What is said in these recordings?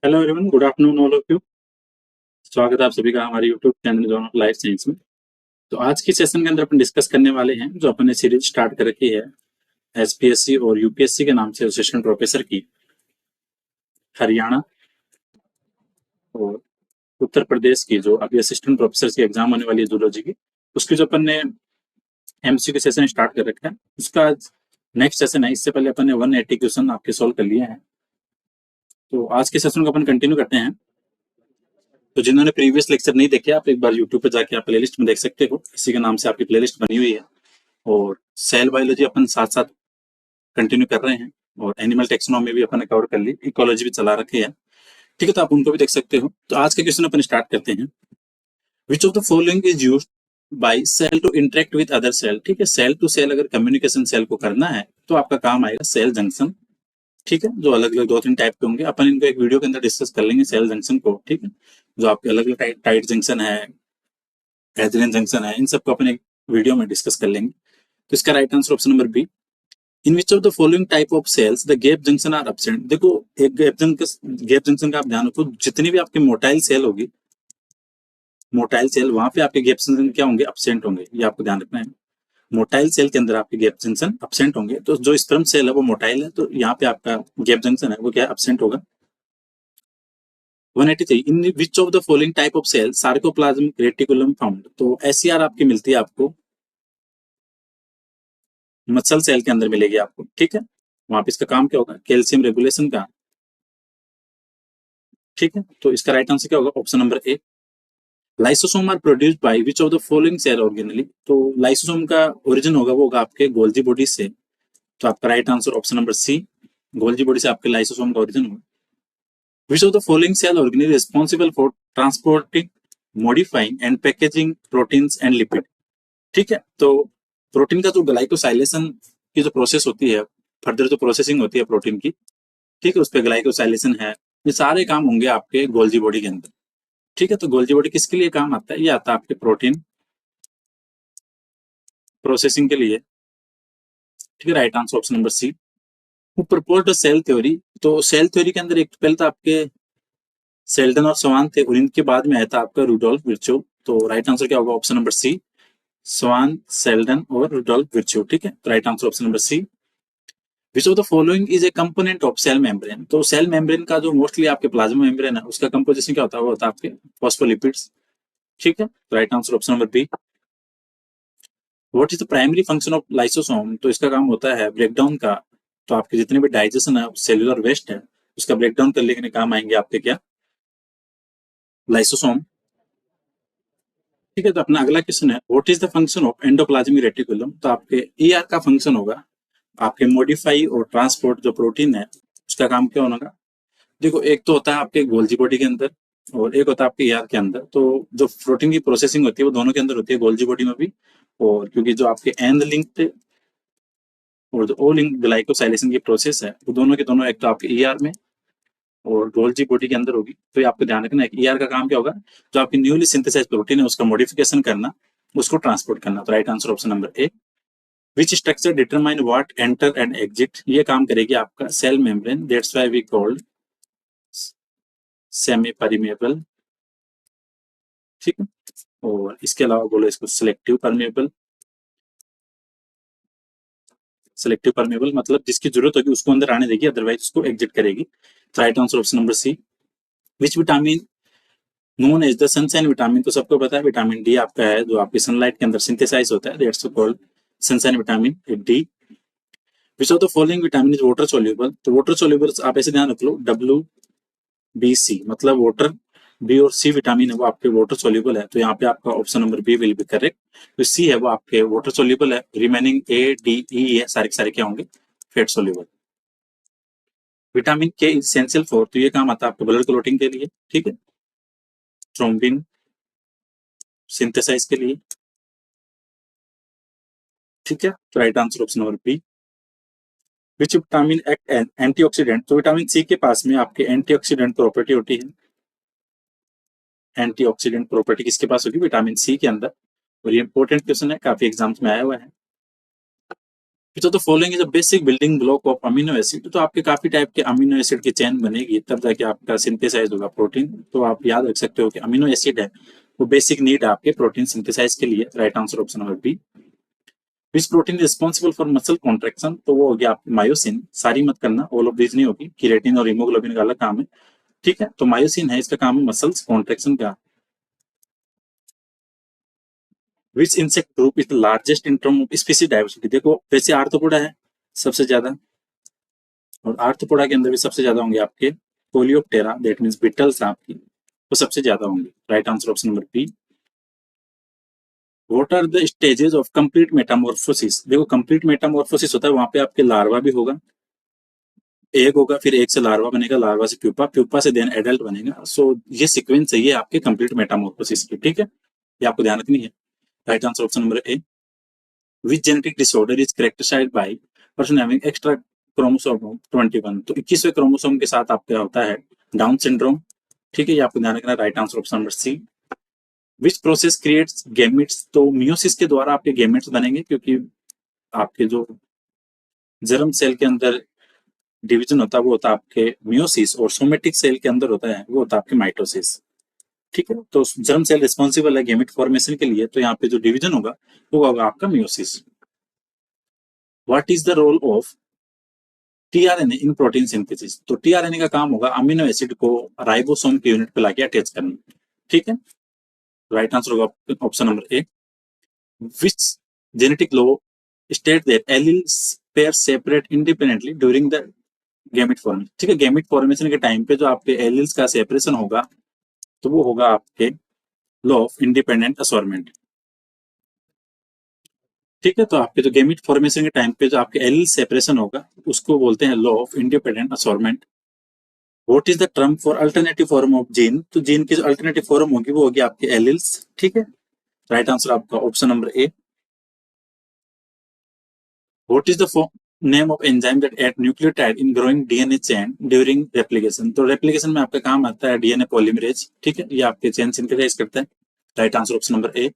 Hello everyone, good afternoon all of you. स्वागत है आप सभी का हमारे YouTube channel John of life science में। तो आज की सेशन के अंदर अपन डिस्कस करने वाले हैं जो अपन ने सीरीज स्टार्ट कर रखी है एसपीएससी और यूपीएससी के नाम से असिस्टेंट प्रोफेसर की। हरियाणा और उत्तर प्रदेश की जो अभी असिस्टेंट प्रोफेसर की एग्जाम होने वाली है जूलॉजी की, उसकी जो अपन ने एमसीक्यू सेशन स्टार्ट कर रखा है उसका नेक्स्ट सेशन है। इससे पहले अपन ने 180 क्वेश्चन आपके सोल्व कर लिए हैं। तो आज के सेशन को अपन कंटिन्यू करते हैं। तो जिन्होंने प्रीवियस लेक्चर नहीं देखे, आप एक बार यूट्यूब पे जाके आप प्लेलिस्ट में देख सकते हो, इसी के नाम से आपकी प्लेलिस्ट बनी हुई है। और सेल बायोलॉजी अपन साथ साथ कंटिन्यू कर रहे हैं और एनिमल टेक्सोनॉमी भी अपन ने कवर कर ली, इकोलॉजी भी चला रखी है। ठीक है, तो आप उनको भी देख सकते हो। तो आज के क्वेश्चन अपन स्टार्ट करते हैं। Which of the following is used by cell to interact with other cell. ठीक है, सेल टू सेल अगर कम्युनिकेशन सेल को करना है तो आपका काम आएगा सेल जंक्शन। ठीक है, जो अलग अलग 2-3 टाइप के होंगे, अपन इनको एक वीडियो के अंदर डिस्कस कर लेंगे सेल जंक्शन को। ठीक है, जो आपके अलग अलग टाइट जंक्शन है, एथेरिन जंक्शन है, इन सबको अपन एक वीडियो में डिस्कस कर लेंगे। तो इसका right answer option number B. In which of the following type of cells the gap junction are absent. देखो, एक गैप जंक्शन का आप ध्यान रखो, जितनी भी आपकी मोटाइल सेल होगी, मोटाइल सेल वहां पे आपके गैप जंक्शन क्या होंगे, एब्सेंट होंगे। ये आपको ध्यान रखना है। मोटाइल सेल के अंदर आपके गैप जंक्शन एब्सेंट होंगे। तो जो स्पर्म सेल है वो मोटाइल है, तो यहाँ पे आपका गैप जंक्शन है वो क्या एब्सेंट होगा। 183 in which of the following type of cell sarcoplasmic reticulum found. तो एससीआर आपकी मिलती है आपको मसल सेल के अंदर मिलेगी आपको। ठीक है, वहां पे इसका काम क्या होगा, कैल्शियम रेगुलेशन का। ठीक है, तो इसका राइट आंसर क्या होगा, option number A. Lysosome are produced by which of the following cell organelle. तो लाइसोसोम का ओरिजिन होगा वो होगा आपके गोल्जी बॉडी से। तो आपका right answer option number C, Golgi body से आपके लाइसोसोम का ओरिजिन होगा। Which of the following cell organelle responsible for transporting, modifying and packaging proteins and lipid. ठीक है, तो प्रोटीन का जो ग्लाइकोसाइलेशन की जो प्रोसेस होती है, फर्दर जो प्रोसेसिंग होती है प्रोटीन की, ठीक है, उस पर ग्लाइकोसाइलेशन है, ये सारे काम होंगे आपके गोल्जी बॉडी के अंदर। ठीक है, तो गोल्जी बॉडी किसके लिए काम आता है, ये आता है आपके प्रोटीन प्रोसेसिंग के लिए। ठीक है, right answer option number C. Who proposed cell theory. तो सेल थ्योरी के अंदर एक पहले तो आपके सेल्डन और स्वान थे, और इनके बाद में आया था आपका रुडोल्फ विर्चो। तो राइट आंसर क्या होगा, option number C, Schwann, Schleiden और रुडोल्फ विर्चो। ठीक है, तो right answer option number C. Which of the following is a component of cell membrane. तो सेल मेम्ब्रेन का जो मोस्टली आपके प्लाज्मा मेम्ब्रेन है उसका कंपोजिशन क्या होता है, वो होता है आपके फॉस्फोलिपिड्स। ठीक है, तो right answer option number B. What is the primary function of lysosome. तो इसका काम होता है ब्रेकडाउन का। तो आपके जितने भी डाइजेशन है, सेलुलर वेस्ट है, उसका ब्रेकडाउन करने के काम आएंगे आपके क्या, लाइसोसोम। ठीक है, तो अपना अगला क्वेश्चन है, what is the function of endoplasmic reticulum. तो आपके ईआर का फंक्शन होगा आपके मॉडिफाई और ट्रांसपोर्ट जो प्रोटीन है उसका काम क्या होगा। देखो, एक तो होता है आपके गोल्जी बॉडी के अंदर और एक होता है आपके ईआर के अंदर। तो जो प्रोटीन की प्रोसेसिंग होती है वो दोनों के अंदर होती है, गोल्जी बॉडी में भी। और क्योंकि जो आपके एंड लिंक्ड और जो ओ लिंक ग्लाइकोसाइलेशन की प्रोसेस है वो दोनों के दोनों एक तो आपके ईआर में और गोल्जी बॉडी के अंदर होगी। तो ये आपको ध्यान रखना है कि ईआर का काम क्या होगा, जो आपकी न्यूली सिंथेसाइज प्रोटीन है उसका मॉडिफिकेशन करना, उसको ट्रांसपोर्ट करना। तो right answer option number A. Which structure determine what enter and exit. ये काम करेगी आपका cell membrane, that's why we called semi permeable. ठीक है, और इसके अलावा बोलो इसको सिलेक्टिव परमेबल। सिलेक्टिव परमेबल मतलब जिसकी जरूरत होगी उसको अंदर आने देगी, अदरवाइज उसको एग्जिट करेगी। Right answer option number C. Which vitamin known as the sunshine vitamin. तो सबको पता है विटामिन डी आपका है जो आपकी सनलाइट के अंदर सिंथेसाइज होता है, that's called sunshine vitamin D. Which of the following vitamin is water soluble. तो वाटर सोल्यूबल आप ऐसे ध्यान रख लो, डब्ल्यू बी सी मतलब वाटर, बी और सी विटामिन है वो आपके वाटर सोल्यूबल है। तो यहाँ पे आपका option number B will be correct. तो सी है वो आपके वाटर सोल्यूबल है, रिमेनिंग ए डी ई है सारे के सारे क्या होंगे, fat soluble. Vitamin K essential for. तो ये काम आता है आपको ब्लड क्लोटिंग के लिए। ठीक है, थ्रोम्बिन सिंथेसाइज के लिए। ठीक है, तो right answer option number B. Which vitamin act antioxidant. तो विटामिन सी के पास में आपके एंटीऑक्सीडेंट प्रॉपर्टी होती है। एंटीऑक्सीडेंट प्रॉपर्टी किसके पास होगी, विटामिन सी के अंदर। और ये इंपॉर्टेंट क्वेश्चन है, काफी एग्जाम्स में आया हुआ है। तो following is a basic building block of amino acid. तो आपके काफी टाइप के अमीनो एसिड की चेन बनेगी तब जाके आपका सिंथेसाइज होगा प्रोटीन। तो आप याद रख सकते हो कि अमीनो एसिड है वो बेसिक नीड है आपके प्रोटीन सिंथेसाइज के लिए। Right answer option number B. Which protein responsible for muscle contraction. तो वो हो गया आपकी मायोसिन। सारी मत करना, ऑल ऑफ दीज नहीं होगी, केराटिन और हीमोग्लोबिन का अलग काम है। ठीक है, तो मायोसिन है, इसका काम है मसल्स कॉन्ट्रेक्शन का। विच insect group is the largest in term of species diversity. देखो वैसे आर्थ्रोपोडा है सबसे ज्यादा, और आर्थ्रोपोडा के अंदर भी सबसे ज्यादा होंगे आपके कोलियोप्टेरा, दैट मींस बिटल्स आपकी, वो सबसे ज्यादा होंगे। Right answer option number B. What are the stages of complete metamorphosis. देखो कंप्लीट मेटामॉर्फोसिस होता है वहां पे आपके लार्वा भी होगा, एग होगा, फिर एग से लार्वा बनेगा, लार्वा से प्यूपा, प्यूपा से देन एडल्ट बनेगा। सो ये सीक्वेंस है आपके कंप्लीट मेटामॉर्फोसिस की। ठीक है, ये आपको ध्यान रखनी है। Right answer option number A. Which genetic disorder is characterized by person having extra chromosome 21। तो 21वें क्रोमोसोम के साथ आपका होता है डाउन सिंड्रोम। ठीक है, ये आपको ध्यान रखना है। Right answer option number C. Which process creates gametes. तो मियोसिस के द्वारा आपके गैमेट्स बनेंगे, क्योंकि आपके जो जर्म सेल के अंदर डिवीजन होता है वो होता है आपके मियोसिस, और सोमेटिक सेल के अंदर होता है वो होता है आपके माइटोसिस। ठीक है, तो जर्म सेल रिस्पॉन्सिबल है गैमेट फॉर्मेशन के लिए, तो यहाँ पे जो डिवीजन होगा वो होगा आपका meiosis. What is the role of tRNA in protein synthesis. तो टीआरएनए का काम होगा अमीनो एसिड को राइबोसोम के यूनिट पे लाके अटैच करना। ठीक है, राइट आंसर होगा option number A. Which genetic law state that alleles pair separate independently during the gamete formation. ठीक है, गैमेट फॉर्मेशन के टाइम पे जो आपके एलील्स का सेपरेशन होगा तो वो होगा आपके लॉ ऑफ इंडिपेंडेंट असॉर्टमेंट। ठीक है, तो आपके जो गैमेट फॉर्मेशन के टाइम पे जो आपके एलील सेपरेशन होगा उसको बोलते हैं law of independent assortment. What is the term for alternative form of gene. तो जीन की जो अल्टरनेटिव फॉर्म होगी वो होगी आपके एलील्स। ठीक है, राइट आंसर आपका option number A. What is the name of enzyme that add nucleotide in growing DNA chain during replication. तो रेप्लिकेशन में आपका काम आता है डीएनए पॉलीमरेज। ठीक है, ये आपके चेन सिंथेसाइज करता है। Right answer option number A.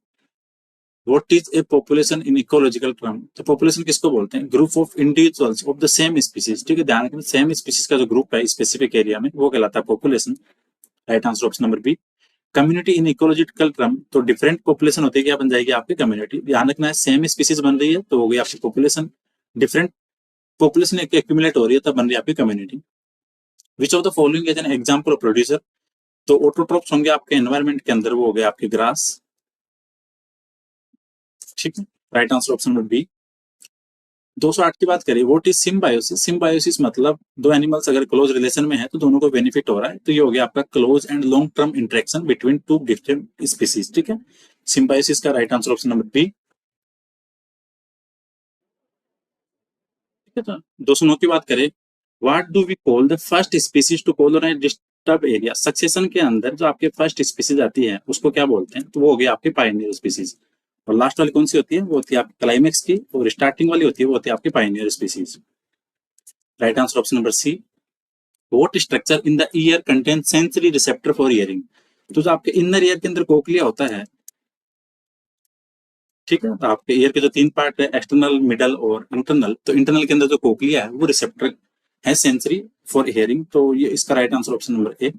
What is a population in ecological term. तो पॉपुलेशन किसको बोलते हैं, group of individuals of the same species. ठीक है, ध्यान रखना सेम स्पीसीज का जो ग्रुप है स्पेसिफिक एरिया में वो कहलाता है population. Right answer option number B. Community in ecological term. तो डिफरेंट पॉपुलेशन होती है, क्या बन जाएगी आपकी कम्युनिटी। ध्यान रखना है सेम स्पीसीज बन रही है तो हो गई आपकी पॉपुलेशन, डिफरेंट पॉपुलेशन एक्यूमुलेट हो रही है तब बन रही है आपकी community. Which of the following as an example of producer. तो ऑटोट्रोप्स होंगे आपके एनवायरमेंट के अंदर, वो हो गए आपके ग्रास। ठीक है, right answer option number B. 208 की बात करें, व्हाट इज सिम्बायोसिस। सिम्बायोसिस मतलब दो एनिमल्स अगर क्लोज रिलेशन में है तो दोनों को बेनिफिट हो रहा है, तो ये हो गया आपका close and long term interaction between two different species. ठीक है, सिम्बायोसिस का right answer option number B. ठीक है, तो 209 की बात करें, what do we call the first species to colonize disturb area. Succession के अंदर जो आपके फर्स्ट स्पीसीज आती है उसको क्या बोलते हैं, तो वो हो गया आपके पायनियर स्पीसीज। और लास्ट वाली कौन सी होती है, वो होती है आपकी क्लाइमेक्स की, और स्टार्टिंग वाली होती है वो होती है आपकी pioneer species. Right answer option number C. What structure in the ear contain sensory receptor for hearing. तो जो आपके इनर ईयर के अंदर कोक्लिया होता है, ठीक है, तो आपके ईयर के जो तीन पार्ट है एक्सटर्नल, मिडल और इंटरनल, तो इंटरनल के अंदर जो कोक्लिया है वो रिसेप्टर है सेंसरी फॉर हियरिंग। तो ये इसका right answer option number A.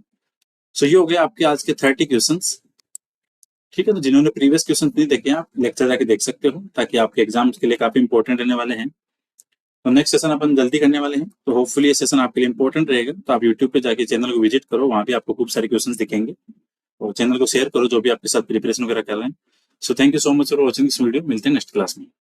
So ये हो गया आपके आज के 30 क्वेश्चंस। ठीक है, तो जिन्होंने प्रीवियस क्वेश्चन नहीं देखे आप लेक्चर जाके देख सकते हो, ताकि आपके एग्जाम्स के लिए काफी इंपॉर्टेंट रहने वाले हैं। तो नेक्स्ट सेशन अपन जल्दी करने वाले हैं, तो होपफुली ये सेशन आपके लिए इंपॉर्टेंट रहेगा। तो आप यूट्यूब पे जाके चैनल को विजिट करो, वहां भी आपको खूब सारे क्वेश्चन दिखेंगे, और चैनल को शेयर करो जो भी आपके साथ प्रिपरेशन वगैरह कर रहे हैं। So thank you so much for watching this video. मिलते हैं नेक्स्ट क्लास में।